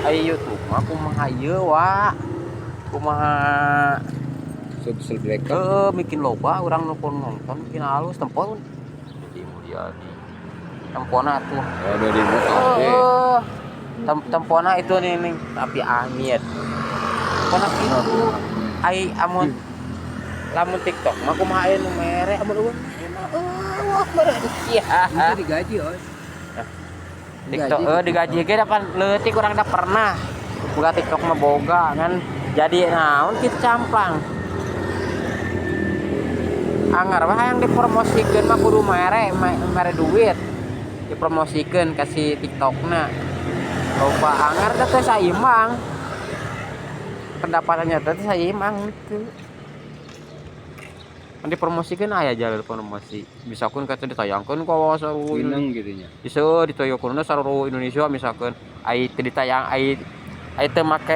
ai YouTube mah kumaha ieu wa kumaha subscriber bikin loba urang nonton bikin halus tempon jadi Mulyadi tempona tuh ada di motor tempona itu nih tapi Amit tempona itu ai amun lamun TikTok mah kumaha aya nu mere amun eueuh wah mere itu digaji TikTok digaji ge dapat leutik urang da pernah buka TikTok mah boga kan jadi naon kitu camplang anggar mah hayang dipromosikeun mah kudu mere duit dipromosikeun kasih TikTokna loba anggar teh saimbang pendapatannya teh saimbang gitu dipromosikeun aya jalur promosi misalkan kata ditayangkeun ka saluruh Inang gitu nya bisa ditayangkeun saluruh Indonesia misalkan ai teu ditayang ai teu make